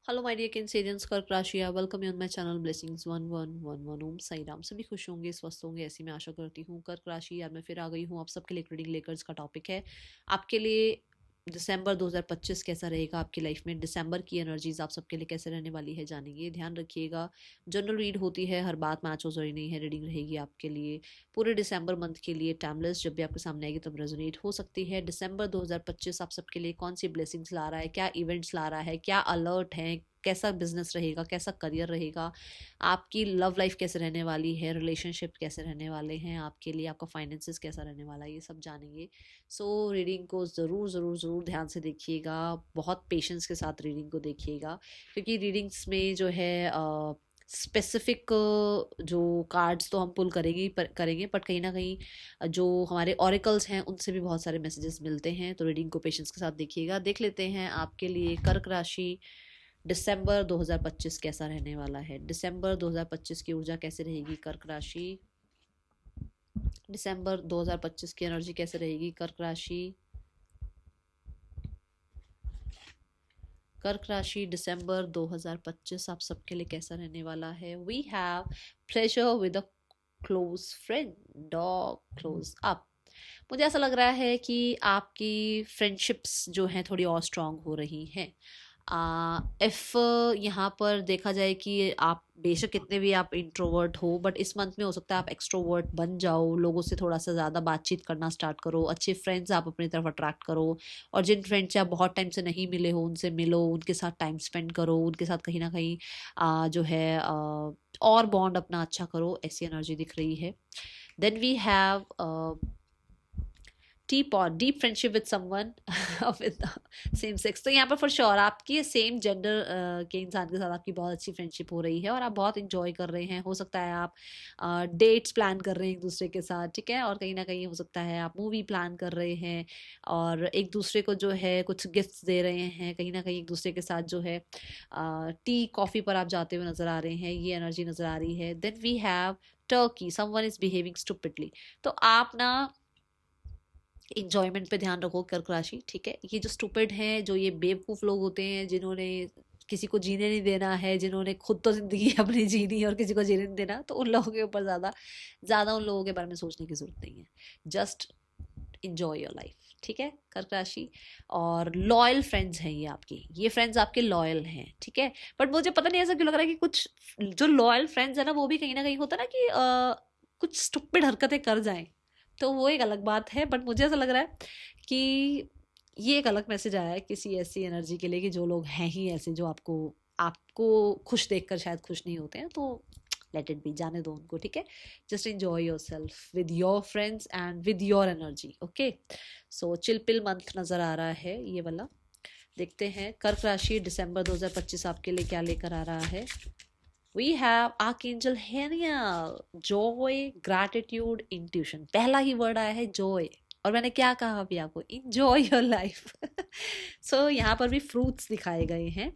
Hello my dear Cancerians, कर्क राशि, welcome you on my channel blessings 1111 ओम साई राम। सभी खुश होंगे, स्वस्थ होंगे, ऐसी मैं आशा करती हूँ। कर्क राशि, यार मैं फिर आ गई हूँ आप सबके लिए एक रीडिंग लेकर। इसका टॉपिक है आपके लिए दिसंबर 2025 कैसा रहेगा आपकी लाइफ में। दिसंबर की एनर्जीज आप सबके लिए कैसे रहने वाली है जानेंगे, ध्यान रखिएगा। जनरल रीड होती है, हर बात मैच हो जरूरी नहीं है। रीडिंग रहेगी आपके लिए पूरे दिसंबर मंथ के लिए। टाइमलेस, जब भी आपके सामने आएगी तब रेजोनेट हो सकती है। दिसंबर 2025 आप सबके लिए कौन सी ब्लेसिंग्स ला रहा है, क्या इवेंट्स ला रहा है, क्या अलर्ट है, कैसा बिजनेस रहेगा, कैसा करियर रहेगा, आपकी लव लाइफ कैसे रहने वाली है, रिलेशनशिप कैसे रहने वाले हैं आपके लिए, आपका फाइनेंसिस कैसा रहने वाला है, ये सब जानेंगे। सो रीडिंग को ज़रूर ज़रूर ज़रूर ध्यान से देखिएगा, बहुत पेशेंस के साथ रीडिंग को देखिएगा, क्योंकि रीडिंग्स में जो है स्पेसिफिक जो कार्ड्स तो हम पुल करेंगे बट कहीं ना कहीं जो हमारे ऑरिकल्स हैं उनसे भी बहुत सारे मैसेजेस मिलते हैं। तो रीडिंग को पेशेंस के साथ देखिएगा। देख लेते हैं आपके लिए कर्क राशि दिसंबर 2025 कैसा रहने वाला है। दिसंबर 2025 की ऊर्जा कैसे रहेगी कर्क राशि। दिसंबर 2025 की एनर्जी कैसे रहेगी कर्क राशि। कर्क राशि दिसंबर 2025 आप सबके लिए कैसा रहने वाला है। We have pleasure with a close friend, dog close up. मुझे ऐसा लग रहा है कि आपकी फ्रेंडशिप्स जो हैं थोड़ी और स्ट्रांग हो रही हैं। इफ़ यहाँ पर देखा जाए कि आप बेशक कितने भी आप इंट्रोवर्ट हो, बट इस मंथ में हो सकता है आप एक्सट्रोवर्ट बन जाओ, लोगों से थोड़ा सा ज़्यादा बातचीत करना स्टार्ट करो, अच्छे फ्रेंड्स आप अपनी तरफ अट्रैक्ट करो। और जिन फ्रेंड्स से आप बहुत टाइम से नहीं मिले हो उनसे मिलो, उनके साथ टाइम स्पेंड करो, उनके साथ कहीं ना कहीं जो है और बॉन्ड अपना अच्छा करो, ऐसी एनर्जी दिख रही है। देन वी हैव डीप और deep friendship with someone with same sex. तो यहाँ पर फॉर श्योर आपकी सेम जेंडर के इंसान के साथ आपकी बहुत अच्छी फ्रेंडशिप हो रही है और आप बहुत इंजॉय कर रहे हैं। हो सकता है आप डेट्स प्लान कर रहे हैं एक दूसरे के साथ, ठीक है, और कहीं ना कहीं हो सकता है आप मूवी प्लान कर रहे हैं और एक दूसरे को जो है कुछ गिफ्ट्स दे रहे हैं। कहीं ना कहीं एक दूसरे के साथ जो है टी कॉफ़ी पर आप जाते हुए नज़र आ रहे हैं, ये एनर्जी नज़र आ रही है। Then we have turkey, someone is behaving stupidly. तो आप ना इंजॉयमेंट पे ध्यान रखो कर्क राशि, ठीक है। ये जो स्टूपिड हैं, जो ये बेवकूफ़ लोग होते हैं जिन्होंने किसी को जीने नहीं देना है, जिन्होंने खुद तो ज़िंदगी अपनी जीनी और किसी को जीने नहीं देना, तो उन लोगों के ऊपर ज़्यादा ज़्यादा उन लोगों के बारे में सोचने की ज़रूरत नहीं है। जस्ट इंजॉय योर लाइफ, ठीक है कर्क राशि। और लॉयल फ्रेंड्स हैं ये आपकी, ये फ्रेंड्स आपके लॉयल हैं, ठीक है। बट मुझे पता नहीं ऐसा क्यों लग रहा है कि कुछ जो लॉयल फ्रेंड्स है ना वो भी कहीं ना कहीं होता है ना कि कुछ स्टुपिड हरकतें कर जाएं, तो वो एक अलग बात है। बट मुझे ऐसा लग रहा है कि ये एक अलग मैसेज आया है किसी ऐसी एनर्जी के लिए कि जो लोग हैं ही ऐसे, जो आपको आपको खुश देखकर शायद खुश नहीं होते हैं, तो लेट इट बी, जाने दो उनको, ठीक है। Just enjoy your self with your friends and with your energy, okay. So चिलपिल month नज़र आ रहा है ये वाला। देखते हैं कर्क राशि दिसंबर 2025 आपके लिए क्या लेकर आ रहा है। We have Archangel Haniel, joy, gratitude, intuition। पहला ही वर्ड आया है joy, और मैंने क्या कहा अभी आपको, enjoy your life। सो यहाँ पर भी फ्रूट्स दिखाए गए हैं,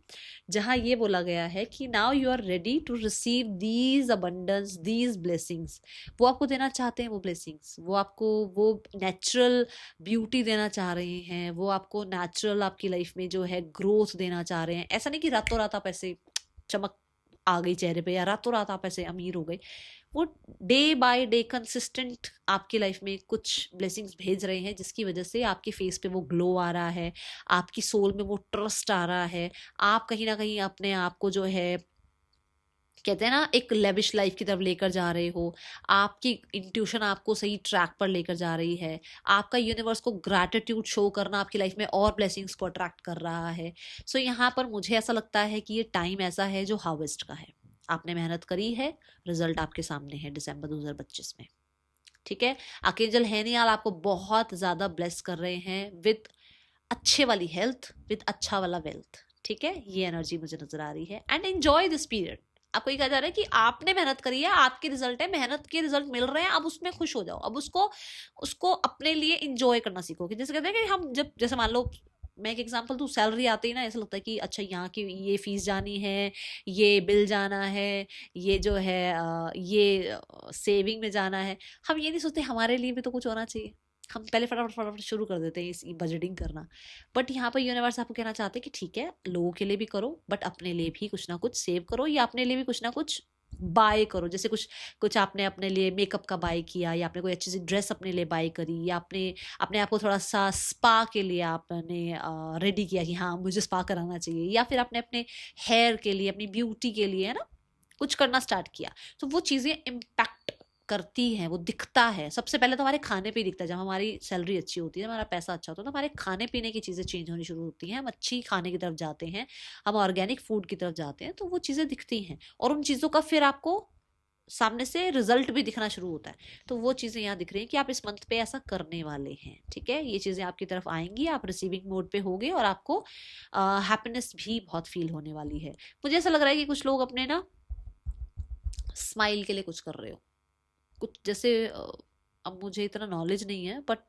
जहाँ ये बोला गया है कि now you are ready to receive these abundance, these blessings। वो आपको देना चाहते हैं वो blessings, वो आपको वो नेचुरल ब्यूटी देना चाह रहे हैं, वो आपको नेचुरल आपकी लाइफ में जो है ग्रोथ देना चाह रहे हैं। ऐसा नहीं कि रातों रात आप ऐसे चमक आ गई चेहरे पे या रातों रात आप ऐसे अमीर हो गए। वो डे बाय डे कंसिस्टेंट आपकी लाइफ में कुछ ब्लेसिंग्स भेज रहे हैं, जिसकी वजह से आपके फेस पे वो ग्लो आ रहा है, आपकी सोल में वो ट्रस्ट आ रहा है। आप कहीं ना कहीं अपने आप को जो है कहते हैं ना एक लेविश लाइफ की तरफ लेकर जा रहे हो। आपकी इंट्यूशन आपको सही ट्रैक पर लेकर जा रही है। आपका यूनिवर्स को ग्रैटिट्यूड शो करना आपकी लाइफ में और ब्लेसिंग्स को अट्रैक्ट कर रहा है। सो यहाँ पर मुझे ऐसा लगता है कि ये टाइम ऐसा है जो हार्वेस्ट का है। आपने मेहनत करी है, रिजल्ट आपके सामने है दिसंबर 2025 में, ठीक है। आर्कएंजल हेनियाल आपको बहुत ज़्यादा ब्लेस कर रहे हैं विद अच्छे वाली हेल्थ, विद अच्छा वाला वेल्थ, ठीक है। ये एनर्जी मुझे नजर आ रही है। And enjoy this period. आपको ये कहा जा रहा है कि आपने मेहनत करी है, आपके रिजल्ट है, मेहनत के रिजल्ट मिल रहे हैं, अब उसमें खुश हो जाओ। अब उसको उसको अपने लिए इंजॉय करना सीखो। कि जैसे कहते हैं कि हम जब जैसे मान लो मैं एक एग्जांपल दूं, सैलरी आते ही ना ऐसा लगता है कि अच्छा यहाँ की ये फीस जानी है, ये बिल जाना है, ये जो है ये सेविंग में जाना है। हम ये नहीं सोचते हमारे लिए भी तो कुछ होना चाहिए। हम पहले फटाफट फटाफट शुरू कर देते हैं इस बजटिंग करना। बट यहाँ पर यूनिवर्स आपको कहना चाहते हैं कि ठीक है, लोगों के लिए भी करो बट अपने लिए भी कुछ ना कुछ सेव करो, या अपने लिए भी कुछ ना कुछ बाय करो। जैसे कुछ कुछ आपने अपने लिए मेकअप का बाय किया, या आपने कोई अच्छी सी ड्रेस अपने लिए बाय करी, या आपने अपने आप को थोड़ा सा स्पा के लिए आपने रेडी किया कि हाँ मुझे स्पा कराना चाहिए, या फिर आपने अपने हेयर के लिए, अपनी ब्यूटी के लिए, है ना, कुछ करना स्टार्ट किया। तो वो चीज़ें इम्पैक्ट करती हैं, वो दिखता है। सबसे पहले तो हमारे खाने पे ही दिखता है। जब हमारी सैलरी अच्छी होती है, हमारा पैसा अच्छा होता है, तो हमारे खाने पीने की चीज़ें चेंज होनी शुरू होती हैं। हम अच्छी खाने की तरफ जाते हैं, हम ऑर्गेनिक फूड की तरफ जाते हैं, तो वो चीज़ें दिखती हैं और उन चीज़ों का फिर आपको सामने से रिजल्ट भी दिखना शुरू होता है। तो वो चीज़ें यहाँ दिख रही हैं कि आप इस मंथ पे ऐसा करने वाले हैं। ठीक है, ये चीज़ें आपकी तरफ आएंगी, आप रिसीविंग मोड पे होगे और आपको हैप्पीनेस भी बहुत फील होने वाली है। मुझे ऐसा लग रहा है कि कुछ लोग अपने ना स्माइल के लिए कुछ कर रहे हो, कुछ जैसे अब मुझे इतना नॉलेज नहीं है बट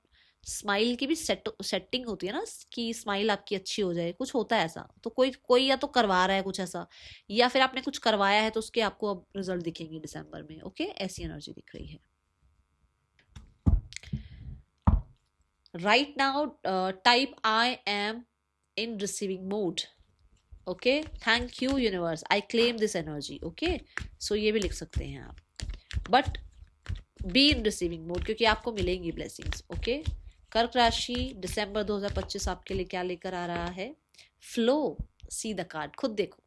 स्माइल की भी सेटिंग होती है ना कि स्माइल आपकी अच्छी हो जाए, कुछ होता है ऐसा। तो कोई कोई या तो करवा रहा है कुछ ऐसा, या फिर आपने कुछ करवाया है तो उसके आपको अब रिजल्ट दिखेंगे दिसंबर में। ओके, ऐसी एनर्जी दिख रही है right now. Type I am in receiving mode. Okay, thank you universe, I claim this energy. Okay, so ये भी लिख सकते हैं आप, but be in receiving mode, क्योंकि आपको मिलेंगी ब्लेसिंग्स। ओके, कर्क राशि दिसंबर 2025 आपके लिए क्या लेकर आ रहा है? फ्लो, सी द कार्ड, खुद देखो।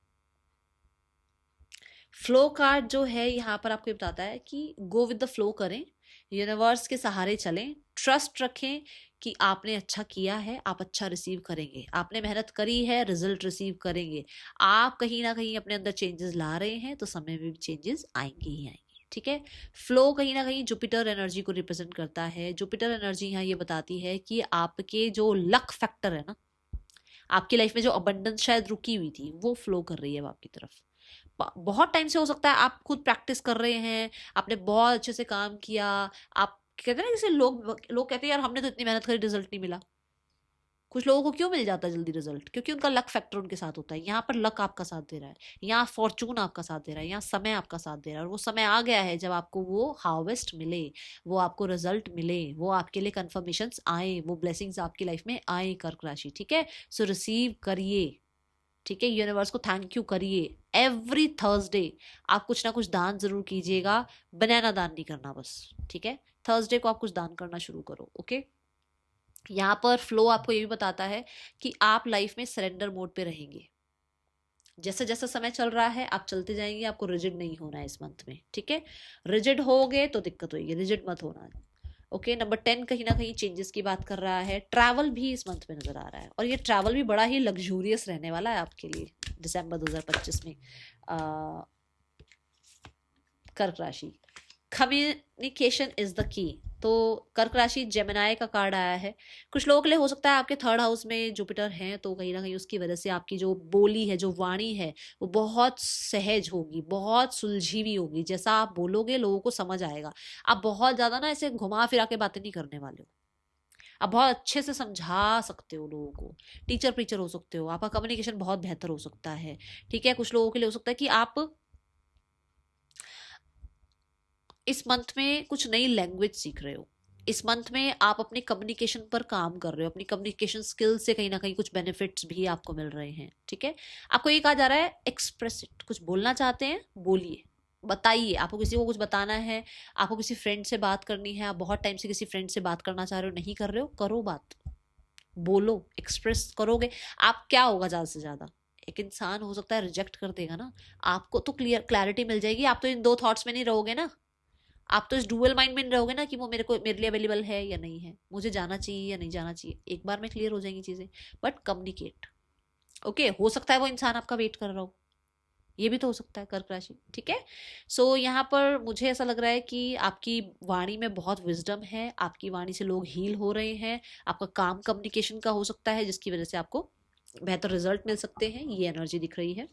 फ्लो कार्ड जो है यहाँ पर आपको बताता है कि गो विद द फ्लो करें, यूनिवर्स के सहारे चलें, ट्रस्ट रखें कि आपने अच्छा किया है, आप अच्छा रिसीव करेंगे। आपने मेहनत करी है, रिजल्ट रिसीव करेंगे। आप कहीं ना कहीं अपने अंदर चेंजेस ला रहे हैं, तो समय में भी चेंजेस आएंगे ही आएंगे। ठीक है, फ्लो कहीं ना कहीं जुपिटर एनर्जी को रिप्रेजेंट करता है। जुपिटर एनर्जी यहाँ ये बताती है कि आपके जो लक फैक्टर है ना, आपकी लाइफ में जो अबंडेंस शायद रुकी हुई थी, वो फ्लो कर रही है अब आपकी तरफ। बहुत टाइम से हो सकता है आप खुद प्रैक्टिस कर रहे हैं, आपने बहुत अच्छे से काम किया। आप कहते हैं ना, जैसे लोग कहते हैं यार हमने तो इतनी मेहनत करी, रिजल्ट नहीं मिला। कुछ लोगों को क्यों मिल जाता है जल्दी रिजल्ट? क्योंकि उनका लक फैक्टर उनके साथ होता है। यहाँ पर लक आपका साथ दे रहा है, यहाँ फॉर्चून आपका साथ दे रहा है, यहाँ समय आपका साथ दे रहा है, और वो समय आ गया है जब आपको वो हार्वेस्ट मिले, वो आपको रिजल्ट मिले, वो आपके लिए कन्फर्मेशंस आए, वो ब्लेसिंग्स आपकी लाइफ में आए कर्क राशि। ठीक है, सो रिसीव करिए। ठीक है, यूनिवर्स को थैंक यू करिए। एवरी थर्सडे आप कुछ ना कुछ दान जरूर कीजिएगा, बनाना दान नहीं करना बस। ठीक है, थर्सडे को आप कुछ दान करना शुरू करो। ओके, यहाँ पर फ्लो आपको ये भी बताता है कि आप लाइफ में सरेंडर मोड पे रहेंगे। जैसे जैसे समय चल रहा है आप चलते जाएंगे, आपको रिजिड नहीं होना है इस मंथ में। ठीक है, रिजिड होगे तो दिक्कत होगी, रिजिड मत होना। ओके, नंबर 10 कहीं ना कहीं चेंजेस की बात कर रहा है। ट्रैवल भी इस मंथ में नजर आ रहा है, और ये ट्रैवल भी बड़ा ही लग्जूरियस रहने वाला है आपके लिए दिसंबर 2025 में। कर्क राशि, कम्युनिकेशन इज द की। तो कर्क राशि जेमिनाई का कार्ड आया है। कुछ लोगों के लिए हो सकता है आपके थर्ड हाउस में जुपिटर है, तो कहीं ना कहीं उसकी वजह से आपकी जो बोली है, जो वाणी है, वो बहुत सहज होगी, बहुत सुलझी हुई होगी। जैसा आप बोलोगे लोगों को समझ आएगा। आप बहुत ज्यादा ना ऐसे घुमा फिरा के बातें नहीं करने वाले हो, आप बहुत अच्छे से समझा सकते हो लोगों को। टीचर प्रीचर हो सकते हो, आपका कम्युनिकेशन बहुत बेहतर हो सकता है। ठीक है, कुछ लोगों के लिए हो सकता है कि आप इस मंथ में कुछ नई लैंग्वेज सीख रहे हो। इस मंथ में आप अपने कम्युनिकेशन पर काम कर रहे हो, अपनी कम्युनिकेशन स्किल से कहीं ना कहीं कुछ बेनिफिट्स भी आपको मिल रहे हैं। ठीक है, आपको ये कहा जा रहा है एक्सप्रेस इट, कुछ बोलना चाहते हैं बोलिए, बताइए। आपको किसी को कुछ बताना है, आपको किसी फ्रेंड से बात करनी है, आप बहुत टाइम से किसी फ्रेंड से बात करना चाह रहे हो, नहीं कर रहे हो, करो बात, बोलो, एक्सप्रेस करोगे। आप क्या होगा, ज्यादा से ज्यादा एक इंसान हो सकता है रिजेक्ट कर देगा ना, आपको तो क्लैरिटी मिल जाएगी। आप तो इन दो थॉट्स में नहीं रहोगे ना, आप तो इस डुअल माइंड में नहीं रहोगे ना कि वो मेरे लिए अवेलेबल है या नहीं है, मुझे जाना चाहिए या नहीं जाना चाहिए। एक बार में क्लियर हो जाएंगी चीजें। But communicate. ओके, हो सकता है वो इंसान आपका वेट कर रहा हो, ये भी तो हो सकता है कर्क राशि। ठीक है, सो यहाँ पर मुझे ऐसा लग रहा है कि आपकी वाणी में बहुत विजडम है, आपकी वाणी से लोग हील हो रहे हैं। आपका काम कम्युनिकेशन का हो सकता है, जिसकी वजह से आपको बेहतर रिजल्ट मिल सकते हैं, ये एनर्जी दिख रही है।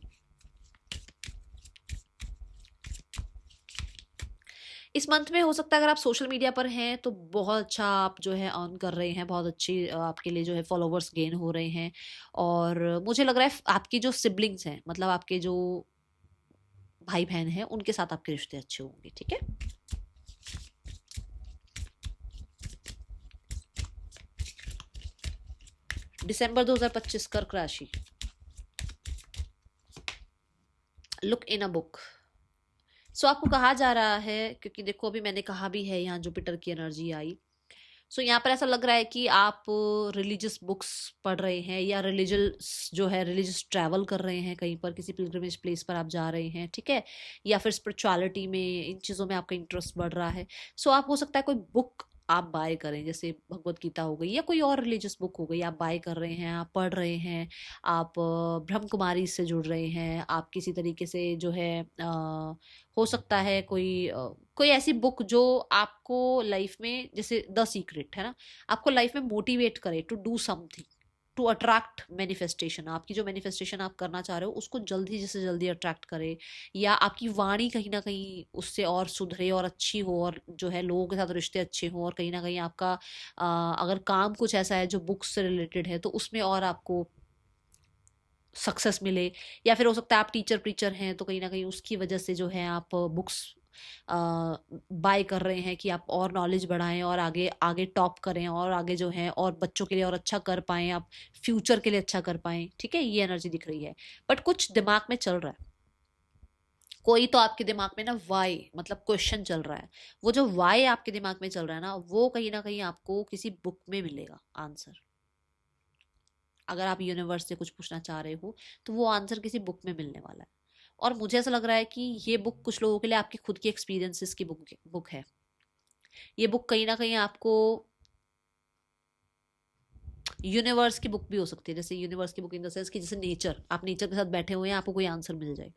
इस मंथ में हो सकता है अगर आप सोशल मीडिया पर हैं तो बहुत अच्छा आप जो है अर्न कर रहे हैं, बहुत अच्छी आपके लिए जो है फॉलोवर्स गेन हो रहे हैं। और मुझे लग रहा है आपकी जो सिबलिंग्स हैं, मतलब आपके जो भाई बहन हैं, उनके साथ आपके रिश्ते अच्छे होंगे। ठीक है, दिसंबर 2025 कर्क राशि। Look in a book. सो आपको कहा जा रहा है, क्योंकि देखो अभी मैंने कहा भी है, यहाँ जुपिटर की एनर्जी आई। सो यहाँ पर ऐसा लग रहा है कि आप रिलीजियस बुक्स पढ़ रहे हैं, या रिलीजियस जो है रिलीजियस ट्रैवल कर रहे हैं, कहीं पर किसी पिलग्रिमेज प्लेस पर आप जा रहे हैं, ठीक है, या फिर स्पिरिचुअलिटी में, इन चीज़ों में आपका इंटरेस्ट बढ़ रहा है। सो आप हो सकता है कोई बुक आप बाय करें, जैसे भगवत गीता हो गई या कोई और रिलीजियस बुक हो गई, आप बाय कर रहे हैं, आप पढ़ रहे हैं, आप ब्रह्म कुमारी से जुड़ रहे हैं, आप किसी तरीके से जो है हो सकता है कोई ऐसी बुक जो आपको लाइफ में, जैसे द सीक्रेट है ना, आपको लाइफ में मोटिवेट करे to do something, to attract manifestation. आपकी जो मैनिफेस्टेशन आप करना चाह रहे हो उसको जल्दी से जल्दी अट्रैक्ट करे, या आपकी वाणी कहीं ना कहीं उससे और सुधरे और अच्छी हो, और जो है लोगों के साथ रिश्ते अच्छे हों, और कहीं ना कहीं आपका अगर काम कुछ ऐसा है जो बुक्स से रिलेटेड है तो उसमें और आपको सक्सेस मिले। या फिर हो सकता है आप टीचर प्रीचर हैं तो कहीं ना कहीं उसकी वजह से जो है आप बुक्स बाय कर रहे हैं कि आप और नॉलेज बढ़ाएं, और आगे आगे टॉप करें, और आगे जो है और बच्चों के लिए और अच्छा कर पाएं, आप फ्यूचर के लिए अच्छा कर पाएं, ठीक है, ये एनर्जी दिख रही है। बट कुछ दिमाग में चल रहा है, कोई तो आपके दिमाग में ना वाई मतलब क्वेश्चन चल रहा है। वो जो वाई आपके दिमाग में चल रहा है ना कहीं आपको किसी बुक में मिलेगा आंसर। अगर आप यूनिवर्स से कुछ पूछना चाह रहे हो तो वो आंसर किसी बुक में मिलने वाला है। और मुझे ऐसा लग रहा है कि ये बुक कुछ लोगों के लिए आपकी खुद की एक्सपीरियंसेस की बुक है। ये बुक कहीं ना कहीं आपको यूनिवर्स की बुक भी हो सकती है, जैसे यूनिवर्स की बुक इन द सेंस कि जैसे नेचर, आप नेचर के साथ बैठे हुए हैं, आपको कोई आंसर मिल जाए,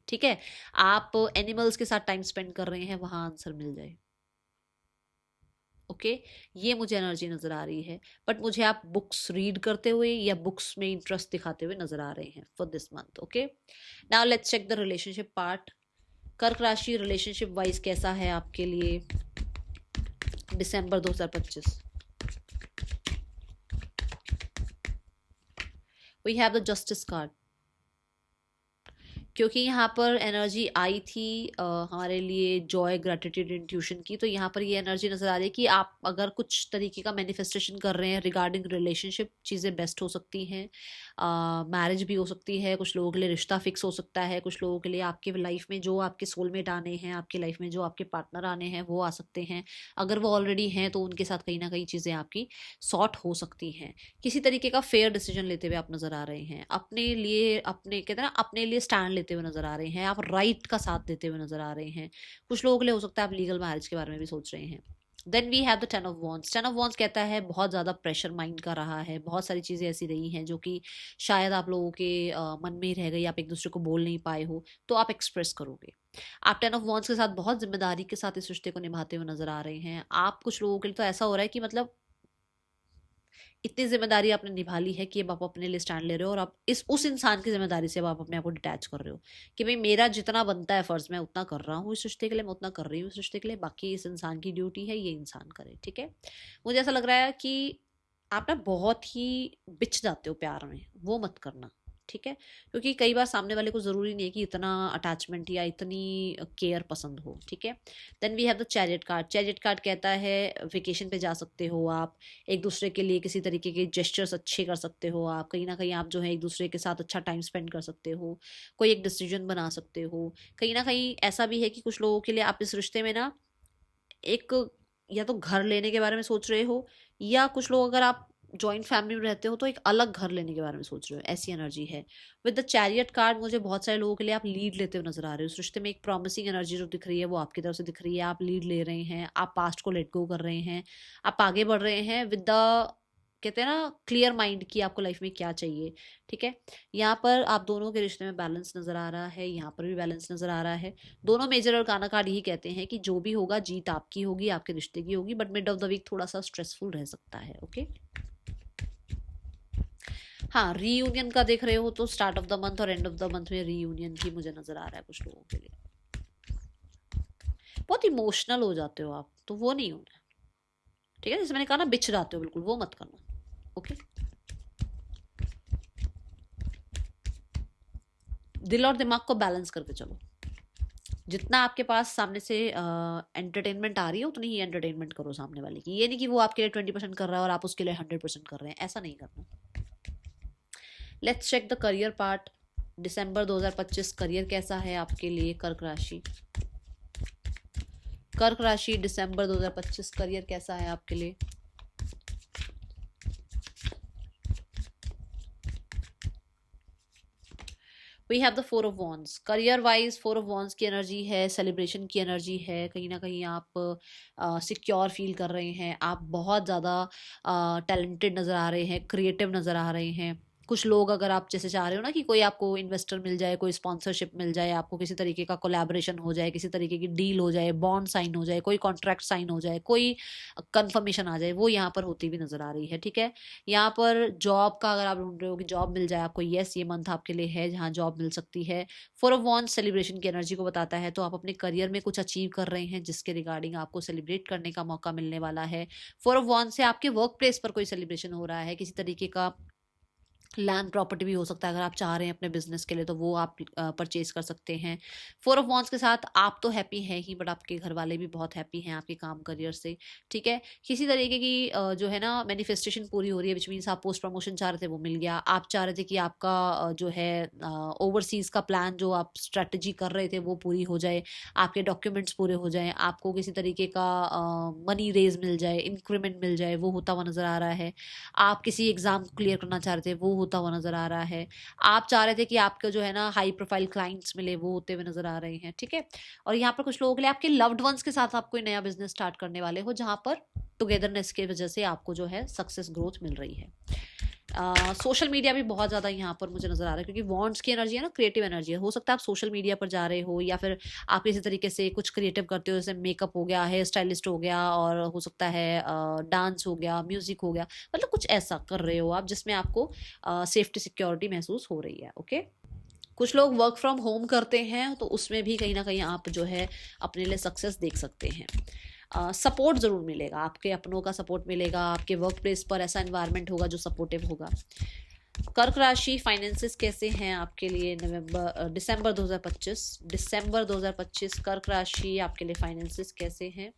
ठीक है, आप एनिमल्स के साथ टाइम स्पेंड कर रहे हैं, वहां आंसर मिल जाए। ओके, ये मुझे एनर्जी नजर आ रही है। बट मुझे आप बुक्स रीड करते हुए या बुक्स में इंटरेस्ट दिखाते हुए नजर आ रहे हैं for this month. Okay, now let's check the relationship part. कर्क राशि रिलेशनशिप वाइज कैसा है आपके लिए दिसंबर 2025। We have the justice card. क्योंकि यहाँ पर एनर्जी आई थी हमारे लिए जॉय ग्रेटिट्यूड इंट्यूशन की, तो यहाँ पर ये एनर्जी नज़र आ रही है कि आप अगर कुछ तरीके का मैनिफेस्टेशन कर रहे हैं रिगार्डिंग रिलेशनशिप, चीज़ें बेस्ट हो सकती हैं। मैरिज भी हो सकती है, कुछ लोगों के लिए रिश्ता फिक्स हो सकता है, कुछ लोगों के लिए आपके लाइफ में जो आपके सोलमेट आने हैं, आपके लाइफ में जो आपके पार्टनर आने हैं वो आ सकते हैं। अगर वो ऑलरेडी हैं तो उनके साथ कहीं ना कहीं चीज़ें आपकी सॉर्ट हो सकती हैं। किसी तरीके का फेयर डिसीजन लेते हुए आप नज़र आ रहे हैं, अपने लिए, अपने कहते हैं ना, अपने लिए स्टैंड लेते हुए नजर आ रहे हैं, आप राइट का साथ देते हुए नजर आ रहे हैं। कुछ लोगों के लिए हो सकता है आप लीगल मैरिज के बारे में भी सोच रहे हैं। Then we have the ten of wands. Ten of wands कहता है बहुत ज़्यादा प्रेशर माइंड का रहा है, बहुत सारी चीज़ें ऐसी रही हैं जो कि शायद आप लोगों के मन में ही रह गई, आप एक दूसरे को बोल नहीं पाए हो, तो आप एक्सप्रेस करोगे। आप टेन ऑफ वॉन्ड्स के साथ बहुत जिम्मेदारी के साथ इस रिश्ते को निभाते हुए नजर आ रहे हैं। आप कुछ लोगों के लिए तो ऐसा हो रहा है कि मतलब इतनी जिम्मेदारी आपने निभा ली है कि अब आप अपने लिए स्टैंड ले रहे हो, और आप उस इंसान की जिम्मेदारी से अब आप अपने आप को डिटैच कर रहे हो कि भाई मेरा जितना बनता है फर्ज मैं उतना कर रहा हूँ इस रिश्ते के लिए, मैं उतना कर रही हूँ इस रिश्ते के लिए, बाकी इस इंसान की ड्यूटी है ये इंसान करे। ठीक है, मुझे ऐसा लग रहा है कि आप ना बहुत ही बिछ जाते हो प्यार में, वो मत करना, ठीक है, क्योंकि कई बार सामने वाले को ज़रूरी नहीं है कि इतना अटैचमेंट या इतनी केयर पसंद हो। ठीक है, then we have the chariot card. Chariot card कहता है वेकेशन पे जा सकते हो आप, एक दूसरे के लिए किसी तरीके के जेस्चर्स अच्छे कर सकते हो आप, कहीं ना कहीं आप जो है एक दूसरे के साथ अच्छा टाइम स्पेंड कर सकते हो, कोई एक डिसीजन बना सकते हो। कहीं ना कहीं ऐसा भी है कि कुछ लोगों के लिए आप इस रिश्ते में ना एक या तो घर लेने के बारे में सोच रहे हो, या कुछ लोग अगर आप जॉइंट फैमिली में रहते हो तो एक अलग घर लेने के बारे में सोच रहे हो, ऐसी एनर्जी है। विद द चैरियट कार्ड मुझे बहुत सारे लोगों के लिए आप लीड लेते हुए नजर आ रहे हो। उस रिश्ते में एक प्रॉमिसिंग एनर्जी जो दिख रही है वो आपकी तरफ से दिख रही है, आप लीड ले रहे हैं, आप पास्ट को लेट गो कर रहे हैं, आप आगे बढ़ रहे हैं विद द, कहते हैं ना, क्लियर माइंड की आपको लाइफ में क्या चाहिए। ठीक है, यहाँ पर आप दोनों के रिश्ते में बैलेंस नजर आ रहा है, यहाँ पर भी बैलेंस नजर आ रहा है। दोनों मेजर और काना कार्ड यही कहते हैं कि जो भी होगा जीत आपकी होगी, आपके रिश्ते की होगी, but mid of the week थोड़ा सा स्ट्रेसफुल रह सकता है। ओके, हाँ, रीयूनियन का देख रहे हो तो स्टार्ट ऑफ द मंथ और एंड ऑफ द मंथ में रीयूनियन की मुझे नजर आ रहा है कुछ लोगों के लिए। बहुत इमोशनल हो जाते हो आप, तो वो नहीं होना है, ठीक है, जैसे मैंने कहा ना, बिछ जाते हो बिल्कुल, वो मत करना। ओके, दिल और दिमाग को बैलेंस करके चलो। जितना आपके पास सामने से एंटरटेनमेंट आ रही है उतनी ही एंटरटेनमेंट करो सामने वाले की। ये नहीं कि वो आपके लिए 20% कर रहा है और आप उसके लिए 100% कर रहे हैं, ऐसा नहीं करना। Let's check the career part. दिसंबर 2025 करियर कैसा है आपके लिए कर्क राशि। कर्क राशि दिसंबर 2025 करियर कैसा है आपके लिए। We have the 4 of wands. Career wise 4 of wands की एनर्जी है, सेलिब्रेशन की एनर्जी है। कहीं ना कहीं आप सिक्योर फील कर रहे हैं, आप बहुत ज़्यादा टैलेंटेड नज़र आ रहे हैं, क्रिएटिव नज़र आ रहे हैं। कुछ लोग अगर आप जैसे चाह रहे हो ना कि कोई आपको इन्वेस्टर मिल जाए, कोई स्पॉन्सरशिप मिल जाए, आपको किसी तरीके का कोलैबोरेशन हो जाए, किसी तरीके की डील हो जाए, बॉन्ड साइन हो जाए, कोई कॉन्ट्रैक्ट साइन हो जाए, कोई कंफर्मेशन आ जाए, वो यहाँ पर होती हुई नजर आ रही है। ठीक है, यहाँ पर जॉब का अगर आप ढूंढ रहे हो कि जॉब मिल जाए आपको, यस ये मंथ आपके लिए है जहाँ जॉब मिल सकती है। 4 ऑफ वॉन्ड्स सेलिब्रेशन की एनर्जी को बताता है, तो आप अपने करियर में कुछ अचीव कर रहे हैं जिसके रिगार्डिंग आपको सेलिब्रेट करने का मौका मिलने वाला है। 4 ऑफ वॉन्ड्स से आपके वर्क प्लेस पर कोई सेलिब्रेशन हो रहा है, किसी तरीके का लैंड प्रॉपर्टी भी हो सकता है। अगर आप चाह रहे हैं अपने बिजनेस के लिए तो वो आप परचेज कर सकते हैं। 4 ऑफ वॉन्ड्स के साथ आप तो हैप्पी हैं ही, बट आपके घर वाले भी बहुत हैप्पी हैं आपके काम करियर से। ठीक है, किसी तरीके की जो है ना मैनिफेस्टेशन पूरी हो रही है, विच मीन्स आप पोस्ट प्रमोशन चाह रहे थे वो मिल गया। आप चाह रहे थे कि आपका जो है ओवरसीज का प्लान जो आप स्ट्रैटेजी कर रहे थे वो पूरी हो जाए, आपके डॉक्यूमेंट्स पूरे हो जाए, आपको किसी तरीके का मनी रेज मिल जाए, इंक्रीमेंट मिल जाए, वो होता हुआ नजर आ रहा है। आप किसी एग्जाम को क्लियर करना चाह रहे थे, वो होता हुआ नजर आ रहा है। आप चाह रहे थे कि आपके जो है ना हाई प्रोफाइल क्लाइंट्स मिले, वो होते हुए नजर आ रहे हैं। ठीक है, और यहाँ पर कुछ लोगों के लिए आपके लव्ड वंस के साथ आप कोई नया बिजनेस स्टार्ट करने वाले हो, जहां पर टुगेदरनेस की वजह से आपको जो है सक्सेस ग्रोथ मिल रही है। सोशल मीडिया भी बहुत ज़्यादा यहाँ पर मुझे नज़र आ रहा है, क्योंकि वॉन्ड्स की एनर्जी है ना, क्रिएटिव एनर्जी है। हो सकता है आप सोशल मीडिया पर जा रहे हो, या फिर आप इसी तरीके से कुछ क्रिएटिव करते हो, जैसे मेकअप हो गया, हेयर स्टाइलिस्ट हो गया, और हो सकता है डांस हो गया, म्यूजिक हो गया, मतलब कुछ ऐसा कर रहे हो आप जिसमें आपको सेफ्टी सिक्योरिटी महसूस हो रही है। ओके, कुछ लोग वर्क फ्रॉम होम करते हैं, तो उसमें भी कहीं ना कहीं आप जो है अपने लिए सक्सेस देख सकते हैं। सपोर्ट ज़रूर मिलेगा, आपके अपनों का सपोर्ट मिलेगा, आपके वर्क प्लेस पर ऐसा एनवायरनमेंट होगा जो सपोर्टिव होगा। कर्क राशि फाइनेंसेस कैसे हैं आपके लिए दिसंबर 2025। दिसंबर 2025 कर्क राशि आपके लिए फाइनेंसेस कैसे हैं।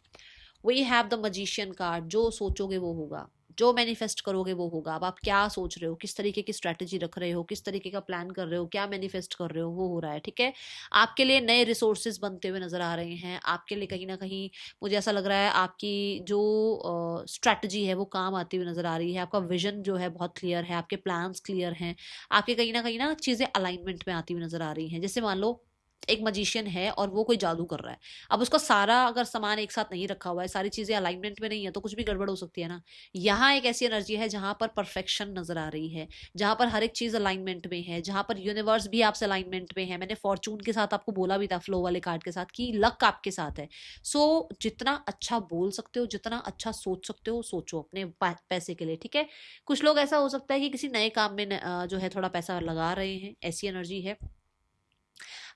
We have the magician card. जो सोचोगे वो होगा, जो मैनिफेस्ट करोगे वो होगा। अब आप क्या सोच रहे हो, किस तरीके की स्ट्रैटेजी रख रहे हो, किस तरीके का प्लान कर रहे हो, क्या मैनिफेस्ट कर रहे हो, वो हो रहा है। ठीक है, आपके लिए नए रिसोर्सेज बनते हुए नजर आ रहे हैं। आपके लिए कहीं ना कहीं मुझे ऐसा लग रहा है आपकी जो स्ट्रैटेजी है वो काम आती हुई नजर आ रही है। आपका विजन जो है बहुत क्लियर है, आपके प्लान्स क्लियर हैं, आपके कहीं ना चीज़ें अलाइनमेंट में आती हुई नजर आ रही हैं। जैसे मान लो एक मजिशियन है और वो कोई जादू कर रहा है, अब उसका सारा अगर सामान एक साथ नहीं रखा हुआ है, सारी चीजें अलाइनमेंट में नहीं है, तो कुछ भी गड़बड़ हो सकती है ना। यहाँ एक ऐसी एनर्जी है जहां पर परफेक्शन नजर आ रही है, जहां पर हर एक चीज अलाइनमेंट में है, जहां पर यूनिवर्स भी आपसे अलाइनमेंट में है। मैंने फॉर्चून के साथ आपको बोला भी था, फ्लो वाले कार्ड के साथ, कि लक आपके साथ है। सो जितना अच्छा बोल सकते हो, जितना अच्छा सोच सकते हो, सोचो अपने पैसे के लिए। ठीक है, कुछ लोग ऐसा हो सकता है कि किसी नए काम में जो है थोड़ा पैसा लगा रहे हैं, ऐसी एनर्जी है।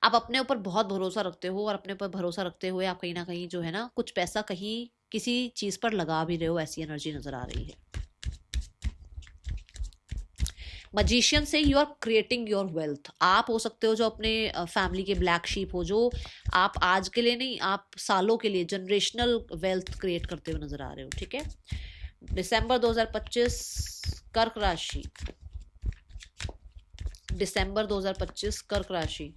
आप अपने ऊपर बहुत भरोसा रखते हो, और अपने ऊपर भरोसा रखते हुए आप कहीं ना कहीं जो है ना कुछ पैसा कहीं किसी चीज पर लगा भी रहे हो, ऐसी एनर्जी नजर आ रही है। मजिशियन से you are creating your wealth. आप हो सकते हो जो अपने फैमिली के ब्लैक शीप हो, जो आप आज के लिए नहीं, आप सालों के लिए जनरेशनल वेल्थ क्रिएट करते हुए नजर आ रहे हो। ठीक है, दिसंबर 2025 कर्क राशि। दिसंबर 2025 कर्क राशि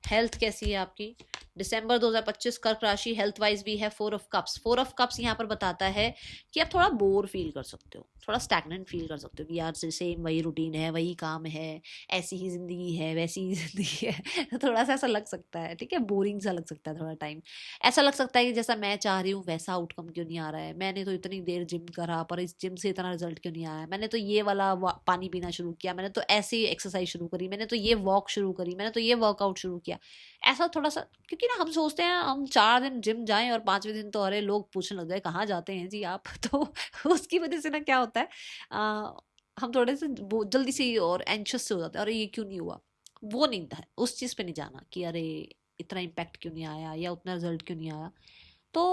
हेल्थ कैसी है आपकी। दिसंबर 2025 कर्क राशि हेल्थ वाइज भी है 4 ऑफ कप्स। 4 ऑफ कप्स यहाँ पर बताता है कि आप थोड़ा बोर फील कर सकते हो, थोड़ा स्टैग्नेंट फील कर सकते हो कि यार सेम वही रूटीन है, वही काम है, ऐसी ही जिंदगी है, वैसी ही जिंदगी है। तो थोड़ा सा ऐसा लग सकता है। ठीक है, बोरिंग सा लग सकता है थोड़ा टाइम। ऐसा लग सकता है कि जैसा मैं चाह रही हूँ वैसा आउटकम क्यों नहीं आ रहा है, मैंने तो इतनी देर जिम करा पर इस जिम से इतना रिजल्ट क्यों नहीं आया, मैंने तो ये वाला पानी पीना शुरू किया, मैंने तो ऐसी एक्सरसाइज शुरू करी, मैंने तो ये वॉक शुरू करी, मैंने तो ये वर्कआउट शुरू किया। ऐसा थोड़ा सा, क्योंकि ना हम सोचते हैं हम 4 दिन जिम जाएं और 5वें दिन तो अरे लोग पूछने लग जाए कहाँ जाते हैं जी आप। तो उसकी वजह से ना क्या होता है, हम थोड़े से जल्दी से और एंशियस से हो जाते हैं, अरे ये क्यों नहीं हुआ। वो नहीं था, उस चीज़ पे नहीं जाना कि अरे इतना इम्पैक्ट क्यों नहीं आया या उतना रिजल्ट क्यों नहीं आया। तो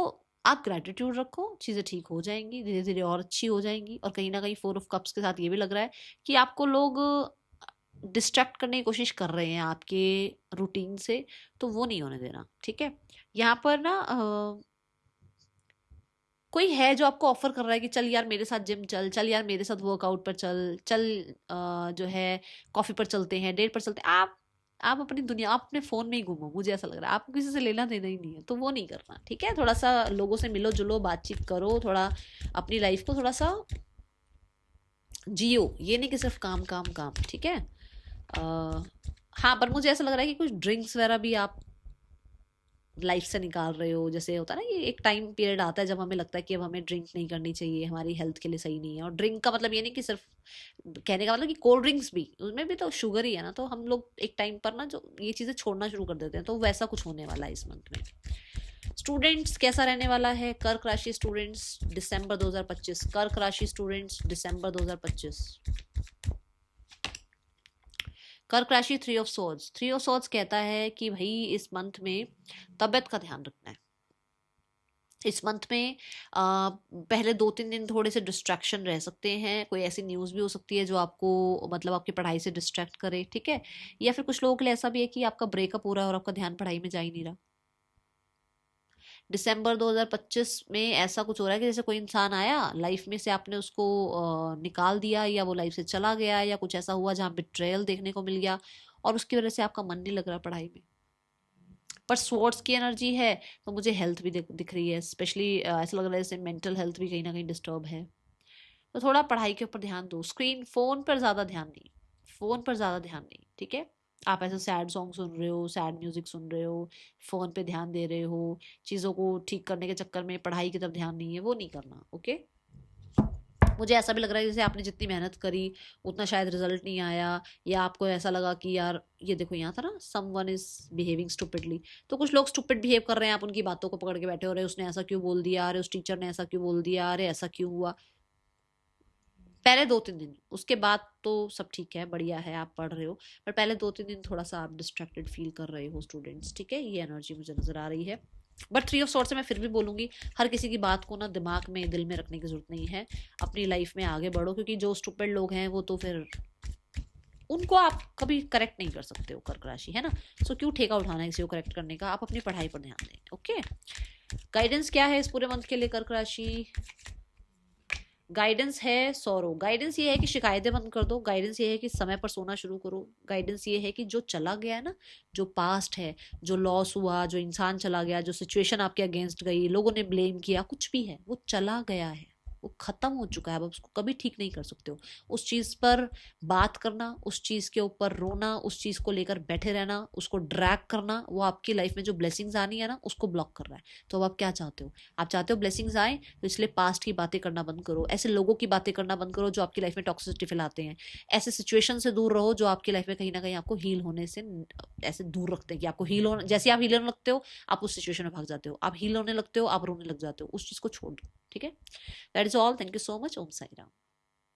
आप ग्रेटिट्यूड रखो, चीज़ें ठीक हो जाएंगी, धीरे धीरे और अच्छी हो जाएंगी। और कहीं ना कहीं 4 ऑफ कप्स के साथ ये भी लग रहा है कि आपको लोग डिस्ट्रैक्ट करने की कोशिश कर रहे हैं आपके रूटीन से, तो वो नहीं होने देना, ठीक है। यहाँ पर ना कोई है जो आपको ऑफर कर रहा है कि चल यार मेरे साथ जिम चल, चल यार मेरे साथ वर्कआउट पर चल, चल जो है कॉफी पर चलते हैं, डेट पर चलते हैं, आप अपनी दुनिया, आप अपने फोन में ही घूमो, मुझे ऐसा लग रहा है आपको किसी से लेना देना ही नहीं है, तो वो नहीं करना, ठीक है। थोड़ा सा लोगों से मिलो जुलो, बातचीत करो, थोड़ा अपनी लाइफ को थोड़ा सा जियो, ये नहीं कि सिर्फ काम काम काम, ठीक है। हाँ, पर मुझे ऐसा लग रहा है कि कुछ ड्रिंक्स वगैरह भी आप लाइफ से निकाल रहे हो। जैसे होता है ना, ये एक टाइम पीरियड आता है जब हमें लगता है कि अब हमें ड्रिंक नहीं करनी चाहिए, हमारी हेल्थ के लिए सही नहीं है। और ड्रिंक का मतलब ये नहीं कि सिर्फ, कहने का मतलब कि कोल्ड ड्रिंक्स भी, उसमें भी तो शुगर ही है ना, तो हम लोग एक टाइम पर ना जो ये चीज़ें छोड़ना शुरू कर देते हैं, तो वैसा कुछ होने वाला है इस मंथ में। स्टूडेंट्स कैसा रहने वाला है? कर्क राशि स्टूडेंट्स दिसंबर 2025, कर्क राशि स्टूडेंट्स दिसंबर 2025। कर्क राशि three of swords, three of swords कहता है कि भाई इस मंथ में तबीयत का ध्यान रखना है। इस मंथ में पहले 2-3 दिन थोड़े से डिस्ट्रैक्शन रह सकते हैं, कोई ऐसी न्यूज़ भी हो सकती है जो आपको मतलब आपकी पढ़ाई से डिस्ट्रैक्ट करे, ठीक है। या फिर कुछ लोगों के लिए ऐसा भी है कि आपका ब्रेकअप हो रहा है और आपका ध्यान पढ़ाई में जा ही नहीं रहा। दिसंबर 2025 में ऐसा कुछ हो रहा है कि जैसे कोई इंसान आया लाइफ में से, आपने उसको निकाल दिया, या वो लाइफ से चला गया, या कुछ ऐसा हुआ जहाँ बिट्रेयल देखने को मिल गया, और उसकी वजह से आपका मन नहीं लग रहा पढ़ाई में। पर स्वॉर्ड्स की एनर्जी है, तो मुझे हेल्थ भी दिख रही है, स्पेशली ऐसा लग रहा है जैसे मेंटल हेल्थ भी कहीं ना कहीं डिस्टर्ब है, तो थोड़ा पढ़ाई के ऊपर ध्यान दो। स्क्रीन फोन पर ज़्यादा ध्यान नहीं, फोन पर ज़्यादा ध्यान नहीं, ठीक है। आप ऐसे सैड सॉन्ग सुन रहे हो, सैड म्यूजिक सुन रहे हो, फोन पे ध्यान दे रहे हो, चीज़ों को ठीक करने के चक्कर में पढ़ाई की तरफ ध्यान नहीं है, वो नहीं करना, ओके। मुझे ऐसा भी लग रहा है जैसे आपने जितनी मेहनत करी उतना शायद रिजल्ट नहीं आया, या आपको ऐसा लगा कि यार ये देखो यहाँ था ना, समवन इज बिहेविंग स्टूपिडली, तो कुछ लोग स्टूपिड बिहेव कर रहे हैं, आप उनकी बातों को पकड़ के बैठे हो रहे, उसने ऐसा क्यों बोल दिया, अरे उस टीचर ने ऐसा क्यों बोल दिया, अरे ऐसा क्यों हुआ। पहले 2-3 दिन, उसके बाद तो सब ठीक है, बढ़िया है, आप पढ़ रहे हो, पर पहले 2-3 दिन थोड़ा सा आप डिस्ट्रैक्टेड फील कर रहे हो स्टूडेंट्स, ठीक है। ये एनर्जी मुझे नजर आ रही है। बट थ्री ऑफ सॉर्ड्स से मैं फिर भी बोलूंगी, हर किसी की बात को ना दिमाग में दिल में रखने की जरूरत नहीं है, अपनी लाइफ में आगे बढ़ो, क्योंकि जो स्टूपिड लोग हैं वो तो फिर उनको आप कभी करेक्ट नहीं कर सकते हो, कर्क राशि है ना। सो क्यों ठेका उठाना है किसी को करेक्ट करने का, आप अपनी पढ़ाई पर ध्यान दें, ओके। गाइडेंस क्या है इस पूरे मंथ के लिए कर्क राशि? गाइडेंस है सौरो, गाइडेंस ये है कि शिकायतें बंद कर दो, गाइडेंस ये है कि समय पर सोना शुरू करो, गाइडेंस ये है कि जो चला गया है ना, जो पास्ट है, जो लॉस हुआ, जो इंसान चला गया, जो सिचुएशन आपके अगेंस्ट गई, लोगों ने ब्लेम किया, कुछ भी है वो चला गया है, वो खत्म हो चुका है, अब उसको कभी ठीक नहीं कर सकते हो। उस चीज पर बात करना, उस चीज के ऊपर रोना, उस चीज को लेकर बैठे रहना, उसको ड्रैग करना, वो आपकी लाइफ में जो ब्लेसिंग्स आनी है ना उसको ब्लॉक कर रहा है। तो अब आप क्या चाहते हो? आप चाहते हो ब्लेसिंग्स आए, तो इसलिए पास्ट की बातें करना बंद करो, ऐसे लोगों की बातें करना बंद करो जो आपकी लाइफ में टॉक्सिसिटी फैलाते हैं, ऐसे सिचुएशन से दूर रहो जो आपकी लाइफ में कहीं ना कहीं आपको हील होने से ऐसे दूर रखते हैं कि आपको हील होने, जैसे आप हील होने लगते हो आप उस सिचुएशन में भाग जाते हो, आप हील होने लगते हो आप रोने लग जाते हो, उस चीज को छोड़ दो, ठीक है। That is all, thank you so much, Om Sai Ram.